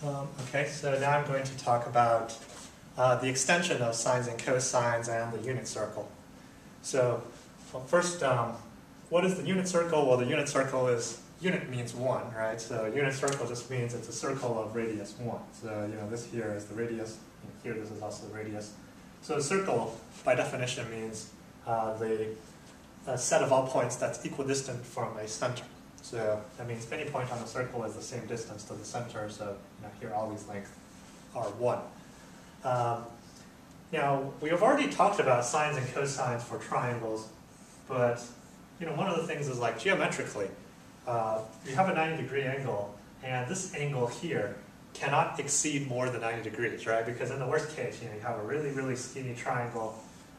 Okay, so now I'm going to talk about the extension of sines and cosines and the unit circle. So, well, first, what is the unit circle? Well, the unit circle is, unit means 1, right? So unit circle just means it's a circle of radius 1. So, this here is the radius, and here this is also the radius. So a circle, by definition, means the set of all points that's equidistant from a center. So that means any point on the circle is the same distance to the center, so here all these lengths are 1. Now, we have already talked about sines and cosines for triangles, but one of the things is like geometrically, you have a 90-degree angle, and this angle here cannot exceed more than 90 degrees, right? Because in the worst case, you have a really, really skinny triangle,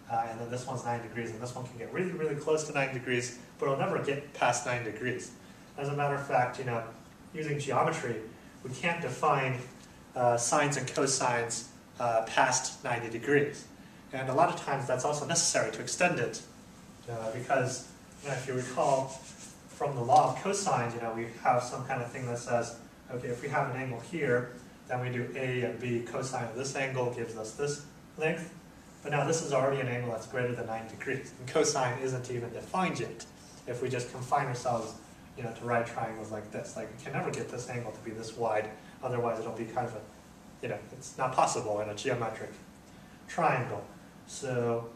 and then this one's 90 degrees, and this one can get really, really close to 90 degrees, but it'll never get past 90 degrees. As a matter of fact, using geometry, we can't define sines and cosines past 90 degrees. And a lot of times that's also necessary to extend it, because if you recall from the law of cosines, we have some kind of thing that says, okay, if we have an angle here, then we do A and B cosine of this angle gives us this length. But now this is already an angle that's greater than 90 degrees. And cosine isn't even defined yet. If we just confine ourselves to right triangles like this. Like, we can never get this angle to be this wide, otherwise it'll be kind of a, it's not possible in a geometric triangle. So,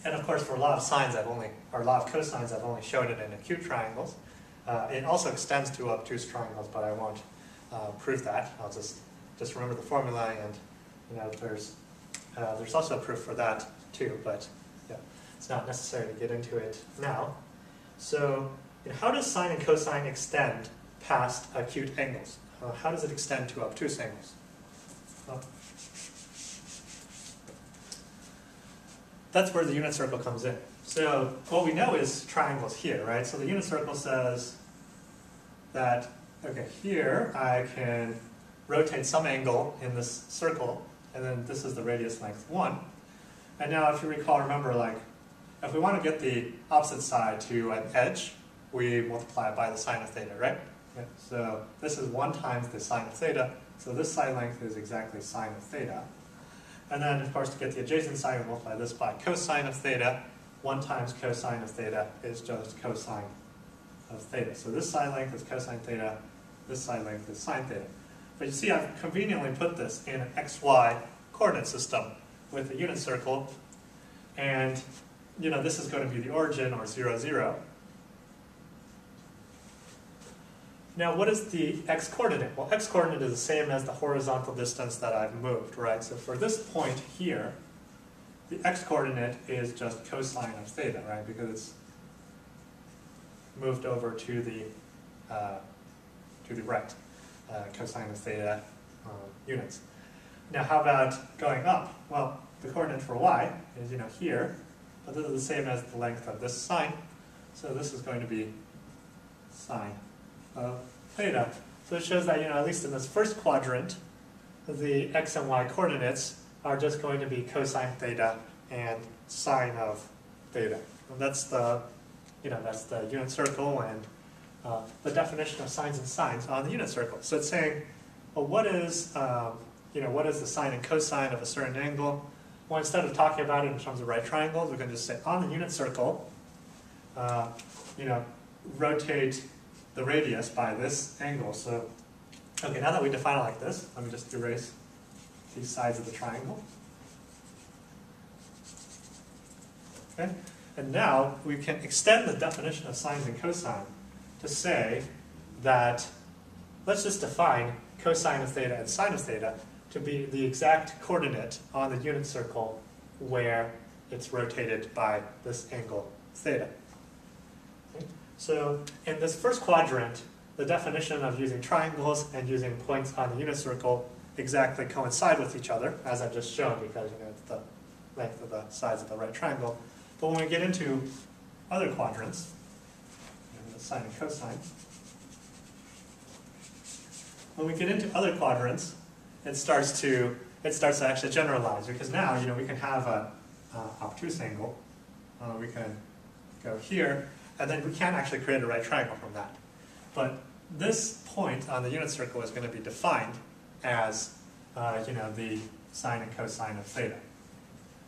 and of course for law of sines or law of cosines, I've only shown it in acute triangles. It also extends to obtuse triangles, but I won't prove that. I'll just remember the formula, and there's also a proof for that too, but it's not necessary to get into it now. So, how does sine and cosine extend past acute angles? How does it extend to obtuse angles? Well, that's where the unit circle comes in. So what we know is triangles here, right? So the unit circle says that, okay, here I can rotate some angle in this circle, and then this is the radius length 1. And now if you remember, like, if we want to get the opposite side to an edge, we multiply it by the sine of theta, right? Okay. So this is 1 times the sine of theta, so this side length is exactly sine of theta. And then, of course, to get the adjacent side, we multiply this by cosine of theta. 1 times cosine of theta is just cosine of theta. So this side length is cosine theta, this side length is sine theta. But you see, I've conveniently put this in an xy coordinate system with a unit circle, and this is going to be the origin, or 0, 0. Now, what is the x-coordinate? Well, x-coordinate is the same as the horizontal distance that I've moved, right? So for this point here, the x-coordinate is just cosine of theta, right? Because it's moved over to the right, cosine of theta units. Now, how about going up? Well, the coordinate for y is here, but this is the same as the length of this sine, so this is going to be sine of theta. So it shows that, at least in this first quadrant, the x and y coordinates are just going to be cosine theta and sine of theta. And that's the, that's the unit circle and the definition of sines and sines on the unit circle. So it's saying, well, what is the sine and cosine of a certain angle? Well, instead of talking about it in terms of right triangles, we can just say on the unit circle, rotate the radius by this angle. So, okay, now that we define it like this, let me just erase these sides of the triangle. Okay, and now we can extend the definition of sines and cosine to say that, let's just define cosine of theta and sine of theta to be the exact coordinate on the unit circle where it's rotated by this angle theta. Okay? So in this first quadrant, the definition of using triangles and using points on the unit circle exactly coincide with each other, as I've just shown, because it's the length of the sides of the right triangle. But when we get into other quadrants, the sine and cosine, when we get into other quadrants, it starts to actually generalize, because now we can have a obtuse angle. We can go here, and then we can actually create a right triangle from that. But this point on the unit circle is going to be defined as the sine and cosine of theta.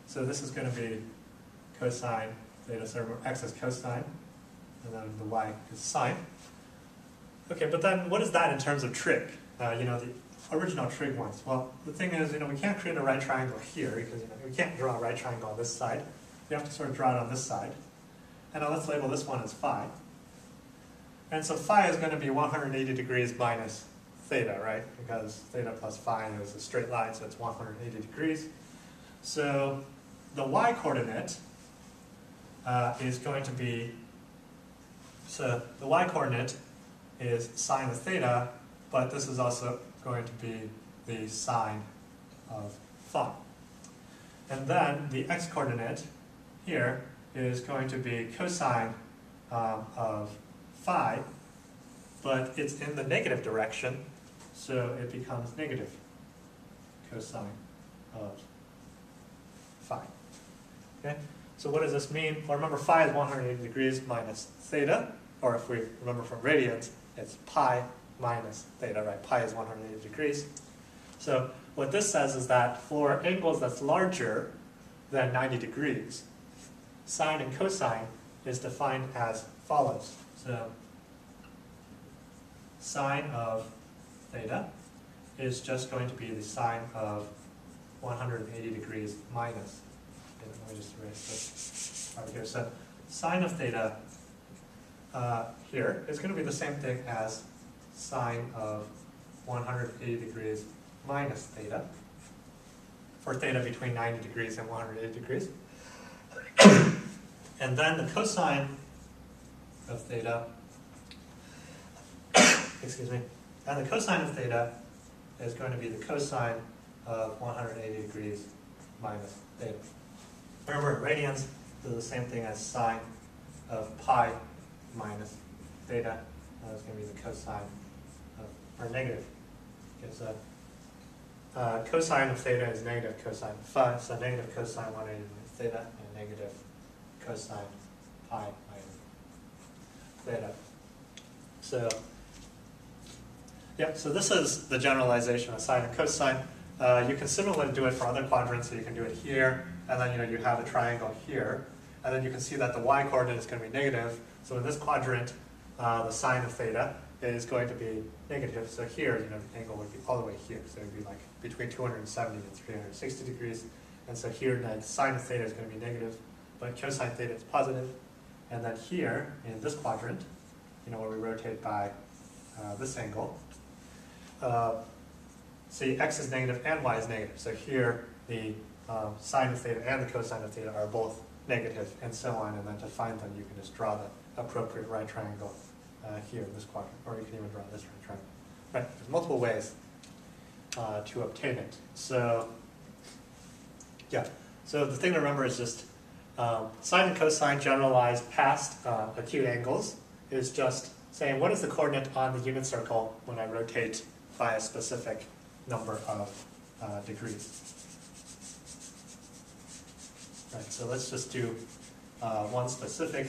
So this is going to be cosine theta, so x is cosine, and then the y is sine. Okay, but then what is that in terms of trig? The original trig ones. Well, the thing is, we can't create a right triangle here because we can't draw a right triangle on this side. We have to sort of draw it on this side. And now let's label this one as phi. And so phi is going to be 180 degrees minus theta, right? Because theta plus phi is a straight line, so it's 180 degrees. So the y-coordinate is going to be, so the y-coordinate is sine of theta, but this is also going to be the sine of phi. And then the x-coordinate here is going to be cosine of phi, but it's in the negative direction, so it becomes negative cosine of phi. Okay? So what does this mean? Well, remember phi is 180 degrees minus theta, or if we remember from radians, it's pi minus theta, right? Pi is 180 degrees. So what this says is that for angles that's larger than 90 degrees, sine and cosine is defined as follows. So sine of theta is just going to be the sine of 180 degrees minus. Okay, let me just erase this part here. So sine of theta here is going to be the same thing as sine of 180 degrees minus theta for theta between 90 degrees and 180 degrees. And then the cosine of theta, excuse me, and the cosine of theta is going to be the cosine of 180 degrees minus theta. Remember, radians do the same thing as sine of pi minus theta. That's going to be the cosine of, or negative. Okay, so cosine of theta is negative cosine of phi, so negative cosine 180 minus theta, and negative cosine pi minus theta. So, yeah, so this is the generalization of sine and cosine. You can similarly do it for other quadrants, so you can do it here, and then you have a triangle here, and then you can see that the y-coordinate is going to be negative. So in this quadrant, the sine of theta is going to be negative. So here, the angle would be all the way here. So it would be like between 270 and 360 degrees. And so here, the sine of theta is going to be negative, but cosine theta is positive. And then here, in this quadrant, where we rotate by this angle, see x is negative and y is negative. So here, the sine of theta and the cosine of theta are both negative, and so on. And then to find them, you can just draw the appropriate right triangle here in this quadrant, or you can even draw this right triangle. Right, there's multiple ways to obtain it. So, yeah. So the thing to remember is just sine and cosine generalized past acute angles is just saying what is the coordinate on the unit circle when I rotate by a specific number of degrees. Right, so let's just do one specific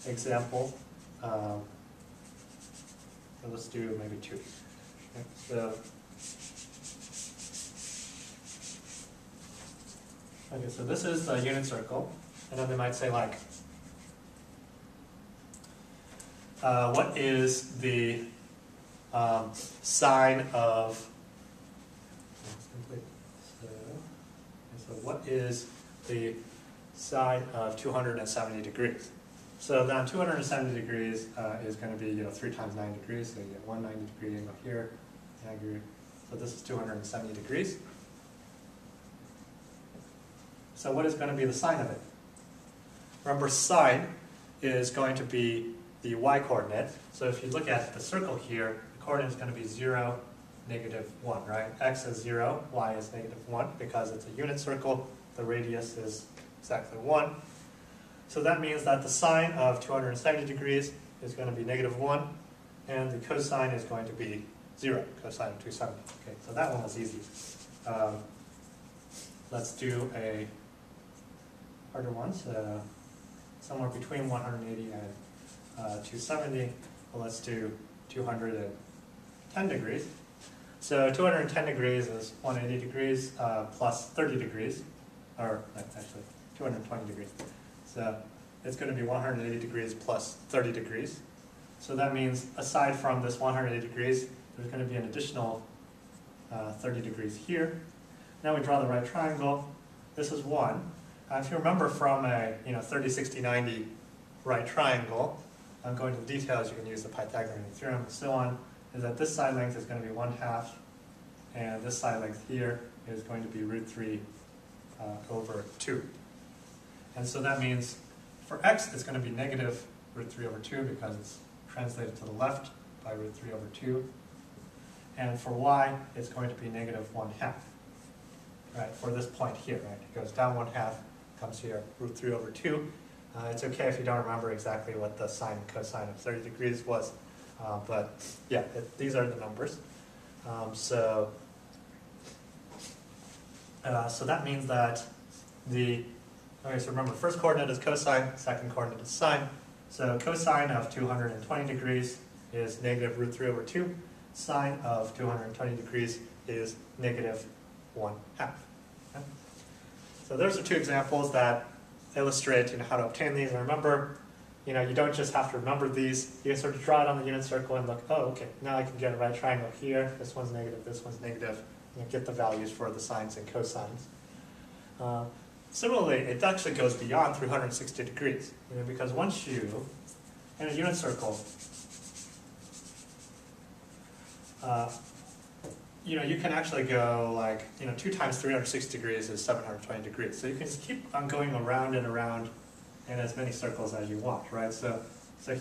example. Let's do maybe two. Okay, so this is the unit circle, and then they might say like, what is the sine of? So what is the sine of 270 degrees? So then 270 degrees is going to be 3 times 9 degrees, so you get 190 degree angle here. So this is 270 degrees. So what is going to be the sine of it? Remember, sine is going to be the y-coordinate. So if you look at the circle here, the coordinate is going to be 0, negative 1, right? X is 0, y is negative 1, because it's a unit circle. The radius is exactly 1. So that means that the sine of 270 degrees is going to be negative 1, and the cosine is going to be 0, cosine of 270. Okay, so that one was easy. Let's do a harder one, so somewhere between 180 and 270. Well, let's do 210 degrees. So 210 degrees is 180 degrees plus 30 degrees, or actually 220 degrees. So it's going to be 180 degrees plus 30 degrees. So that means aside from this 180 degrees, there's going to be an additional 30 degrees here. Now we draw the right triangle. This is 1. If you remember from a 30, 60, 90 right triangle, I'm going to the details, you can use the Pythagorean theorem and so on, is that this side length is going to be 1/2, and this side length here is going to be √3 over 2. And so that means for x, it's going to be negative √3 over 2 because it's translated to the left by √3 over 2. And for y, it's going to be negative 1/2, right, for this point here, right? It goes down 1/2, comes here, √3 over 2. It's okay if you don't remember exactly what the sine and cosine of 30 degrees was, but yeah, these are the numbers. So that means that okay, so remember, first coordinate is cosine, second coordinate is sine. So cosine of 220 degrees is negative √3 over 2. Sine of 220 degrees is negative 1/2. Okay? So those are two examples that illustrate how to obtain these. And remember, you don't just have to remember these. You can sort of draw it on the unit circle and look, oh, okay, now I can get a right triangle here. This one's negative, this one's negative. And get the values for the sines and cosines. Similarly, it actually goes beyond 360 degrees, because once you, in a unit circle, you can actually go like, 2 times 360 degrees is 720 degrees. So you can just keep on going around and around in as many circles as you want, right? So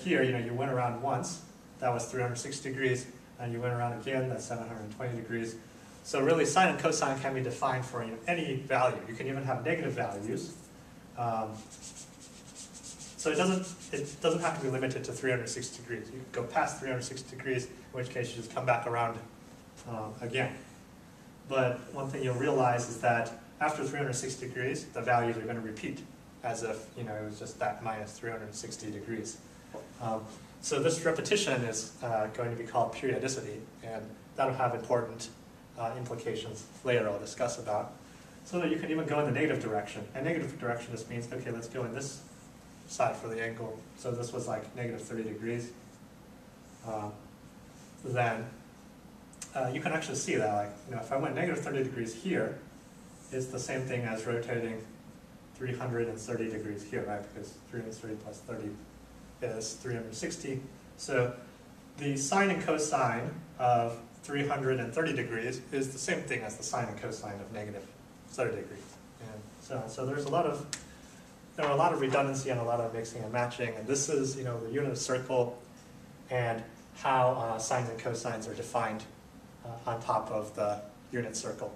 here, you went around once, that was 360 degrees, and you went around again, that's 720 degrees. So really, sine and cosine can be defined for any value. You can even have negative values. So it doesn't have to be limited to 360 degrees. You can go past 360 degrees, in which case you just come back around again. But one thing you'll realize is that after 360 degrees, the values are going to repeat, as if it was just that minus 360 degrees. So this repetition is going to be called periodicity, and that'll have important implications later I'll discuss about. So that you can even go in the negative direction. And negative direction just means, okay, let's go in this side for the angle. So this was like negative 30 degrees. Then you can actually see that, like, if I went negative 30 degrees here, it's the same thing as rotating 330 degrees here, right? Because 330 plus 30 is 360. So the sine and cosine of 330 degrees is the same thing as the sine and cosine of negative 30 degrees. And so there are a lot of redundancy and a lot of mixing and matching, and this is the unit of circle and how sines and cosines are defined on top of the unit circle.